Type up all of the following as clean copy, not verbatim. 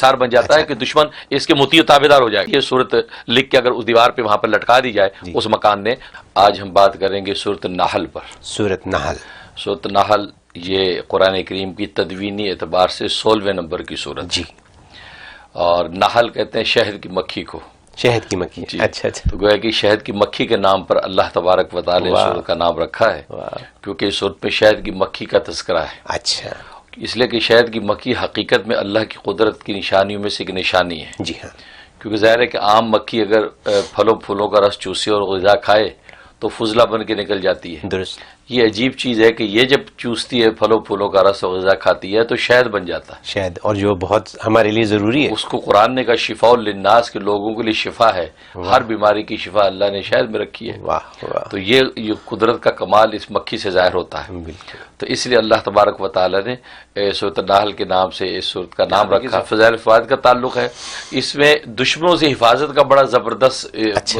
سار بن جاتا ہے کہ دشمن اس کے مطیع و تابعدار ہو جائے. یہ صورت لکھ کے اگر اس دیوار پہ وہاں پر لٹکا دی جائے اس مکان نے. آج ہم بات کریں گے صورت نحل پر. سورت نحل. صورت نحل یہ قرآن کریم کی تدوینی اعتبار سے 16ویں نمبر کی صورت جی. اور نحل کہتے ہیں شہد کی مکھی کو. شہد کی مکھی. اچھا. تو گویا کہ شہد کی مکھی کے نام پر اللہ تبارک و تعالی نے صورت کا نام رکھا ہے کیونکہ اس صورت میں شہد کی مکھی کا تذکرہ ہے. اچھا. اس لیے کہ شہد کی مکھی حقیقت میں اللہ کی قدرت کی نشانیوں میں سے ایک نشانی ہے. جی ہاں. کیونکہ ظاہر ہے کہ عام مکھی اگر پھلوں کا رس چوسے اور غذا کھائے تو فضلہ بن کے نکل جاتی ہے. درست. یہ عجیب چیز ہے کہ یہ جب چوستی ہے پھلوں کا رس اور غذا کھاتی ہے تو شہد بن جاتا ہے. شہد اور جو بہت ہمارے لیے ضروری ہے. اس کو قرآن نے کہا شفاء للناس کے لوگوں کے لیے شفا ہے. ہر بیماری کی شفا اللہ نے شہد میں رکھی ہے. تو یہ قدرت کا کمال اس مکھی سے ظاہر ہوتا ہے. تو اس لیے اللہ تبارک و تعالی نے سورۃ النحل کے نام سے اس سورت کا نام رکھا. فضائل فوائد کا تعلق ہے. اس میں دشمنوں سے حفاظت کا بڑا زبردست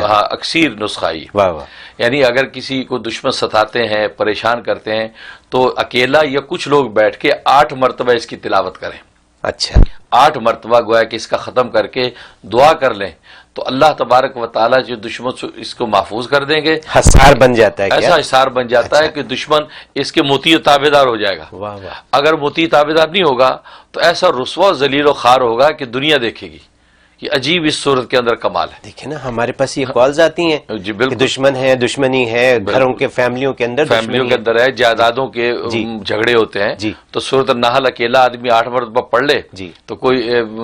اکثیر نسخہ ہے. یعنی اگر کسی کو دشمن ستاتے ہیں پریشان کرتے ہیں تو اکیلا یا کچھ لوگ بیٹھ کے 8 مرتبہ اس کی تلاوت کریں. اچھا. 8 مرتبہ گویا کہ اس کا ختم کر کے دعا کر لیں تو اللہ تبارک و تعالیٰ جو دشمن اس کو محفوظ کر دیں گے. حصار بن جاتا ہے. ایسا حصار بن جاتا ہے کہ دشمن اس کے مطیع و تابعدار ہو جائے گا. اگر مطیع تابعدار نہیں ہوگا تو ایسا رسوا ذلیل و خوار ہوگا کہ دنیا دیکھے گی. یہ عجیب اس صورت کے اندر کمال ہے. دیکھیں نا ہمارے پاس یہ کالز آتی ہیں جی بالکل دشمن ہے دشمنی ہے گھروں کے فیملیوں کے اندر ہے جائیدادوں کے جھگڑے ہوتے ہیں. تو سورۃ النحل اکیلا آدمی 8 مرتبہ پڑھ لے تو کوئی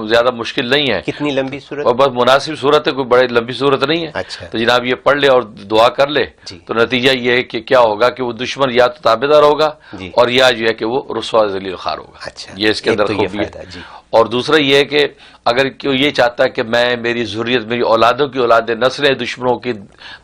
زیادہ مشکل نہیں ہے. کتنی لمبی صورت اور بس مناسب صورت ہے, کوئی بڑی لمبی صورت نہیں ہے. تو جناب یہ پڑھ لے اور دعا کر لے تو نتیجہ یہ ہے کہ کیا ہوگا کہ وہ دشمن یا تو تابعدار ہوگا اور یا جو ہے کہ وہ رسوا ذلیل خوار ہوگا. یہ اس کے اندر خوبی ہے. اور دوسرا یہ ہے کہ اگر یہ چاہتا ہے کہ میں میری ذریت میری اولادوں کی اولادیں نسلیں دشمنوں کی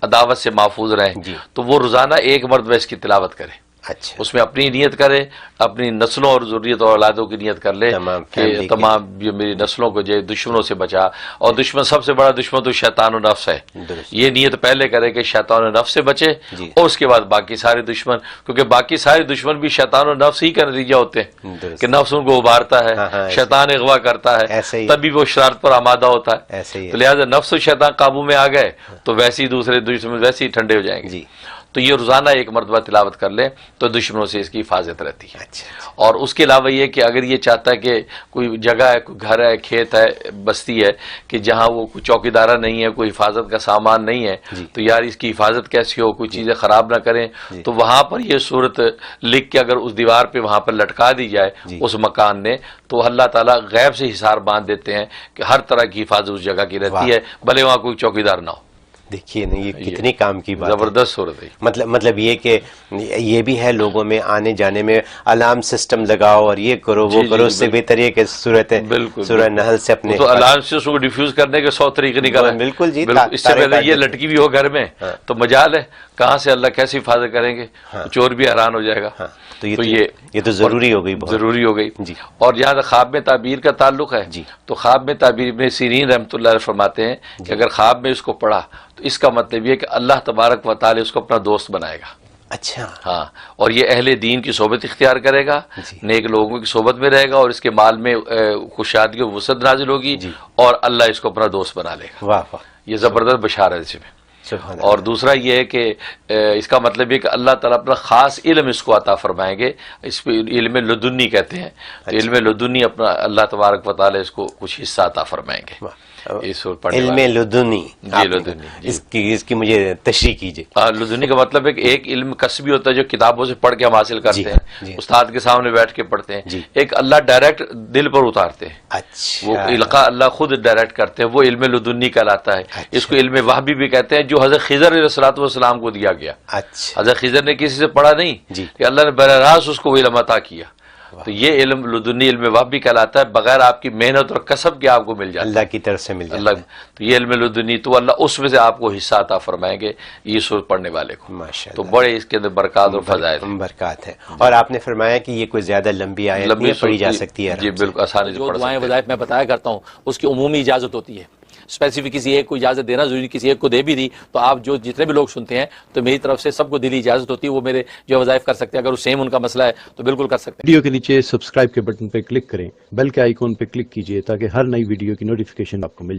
عداوت سے محفوظ رہیں تو وہ روزانہ 1 مرتبہ اس کی تلاوت کرے. اچھا. اس میں اپنی نیت کرے, اپنی نسلوں اور ذریت اور اولادوں کی نیت کر لے کہ تمام میری نسلوں کو جو دشمنوں سے بچا. اور دشمن سب سے بڑا دشمن تو شیطان و نفس ہے. یہ نیت پہلے کرے کہ شیطان و نفس سے بچے اور اس کے بعد باقی سارے دشمن, کیونکہ باقی سارے دشمن بھی شیطان و نفس ہی کا نتیجہ ہوتے ہیں کہ نفس ان کو ابھارتا ہے, شیطان اغوا کرتا ہے, تبھی وہ شرارت پر آمادہ ہوتا ہے. تو لہٰذا نفس و شیطان قابو میں آ گئے تو ویسے ہی دوسرے دشمن ویسے ہی ٹھنڈے ہو جائیں گے. تو یہ روزانہ 1 مرتبہ تلاوت کر لیں تو دشمنوں سے اس کی حفاظت رہتی ہے. اور اس کے علاوہ یہ کہ اگر یہ چاہتا ہے کہ کوئی جگہ ہے, کوئی گھر ہے, کھیت ہے, بستی ہے کہ جہاں وہ کوئی چوکیدارہ نہیں ہے, کوئی حفاظت کا سامان نہیں ہے تو یار اس کی حفاظت کیسی ہو, کوئی چیزیں خراب نہ کریں تو وہاں پر یہ صورت لکھ کے اگر اس دیوار پہ وہاں پر لٹکا دی جائے اس مکان نے تو اللہ تعالیٰ غیب سے حصار باندھ دیتے ہیں کہ ہر طرح کی حفاظت اس جگہ کی رہتی ہے بھلے وہاں کوئی چوکیدار نہ ہو. دیکھیے نا یہ کتنی کام کی بات, زبردست صورت ہے. مطلب یہ کہ یہ بھی ہے لوگوں میں آنے جانے میں الارم سسٹم لگاؤ اور یہ کرو وہ کرو, اس سے بہتر یہ کہ صورت سورہ نحل سے اپنے تو الارم سے اس کو ڈیفیوز کرنے کے 100 طریقے نکالے. بالکل جی. اس سے پہلے یہ لٹکی بھی ہو گھر میں تو مجال ہے کہاں سے اللہ کیسی حفاظت کریں گے, چور بھی حیران ہو جائے گا. تو یہ تو ضروری ہو گئی, ضروری ہو گئی. اور جہاں تک خواب میں تعبیر کا تعلق ہے تو خواب میں تعبیر میں سیرین رحمۃ اللہ علیہ فرماتے ہیں کہ اگر خواب میں اس کو پڑھا تو اس کا مطلب یہ کہ اللہ تبارک و تعالی اس کو اپنا دوست بنائے گا. اچھا. ہاں. اور یہ اہل دین کی صحبت اختیار کرے گا, نیک لوگوں کی صحبت میں رہے گا اور اس کے مال میں خوشحالی و وسعت نازل ہوگی اور اللہ اس کو اپنا دوست بنا لے گا. واہ واہ. یہ زبردست بشارت اس میں. اور دوسرا یہ ہے کہ اس کا مطلب یہ کہ اللہ تعالیٰ اپنا خاص علم اس کو عطا فرمائیں گے. اس پہ علم لدنی کہتے ہیں. علم لدنی اپنا اللہ تبارک و تعالیٰ اس کو کچھ حصہ عطا فرمائیں گے. علم لدنی. اس کی مجھے تشریح کیجیے. لدنی کا مطلب ہے کہ ایک علم کسبی ہوتا ہے جو کتابوں سے پڑھ کے ہم حاصل کرتے ہیں, استاد کے سامنے بیٹھ کے پڑھتے ہیں. ایک اللہ ڈائریکٹ دل پر اتارتے ہیں, وہ القاء اللہ خود ڈائریکٹ کرتے ہیں, وہ علم لدنی کہلاتا ہے. اس کو علم وحبی بھی کہتے ہیں جو حضرت خضر علیہ الصلوۃ والسلام کو دیا گیا. حضرت خضر نے کسی سے پڑھا نہیں کہ اللہ نے براہ راست اس کو وہ علم عطا کیا. تو یہ علم لدنی علم وحبی کہلاتا ہے, بغیر آپ کی محنت اور کسب کے آپ کو مل جاتا ہے, اللہ کی طرف سے مل جاتا ہے. تو یہ علم لدنی تو اللہ اس میں سے آپ کو حصہ عطا فرمائیں گے یہ سورت پڑھنے والے کو. تو بڑے اس کے اندر برکات اور فضائل برکات ہیں. اور آپ نے فرمایا کہ یہ کوئی زیادہ لمبی آیت نہیں پڑھی جا سکتی ہے. جی بالکل, آسانی سے جو دعائیں وظائف میں بتایا کرتا ہوں اس کی عمومی اجازت ہوتی ہے. اسپیسیفک کسی ایک کو اجازت دینا ضروری نہیں، کسی ایک کو دے بھی دی تو آپ جو جتنے بھی لوگ سنتے ہیں تو میری طرف سے سب کو دلی اجازت ہوتی ہے، وہ میرے جو وظائف کر سکتے ہیں، اگر وہ سیم ان کا مسئلہ ہے تو بالکل کر سکتے ہیں۔ ویڈیو کے نیچے سبسکرائب کے بٹن پہ کلک کریں، بیل کے آئیکن پہ کلک کیجئے تاکہ ہر نئی ویڈیو کی نوٹیفیکیشن آپ کو مل جائے۔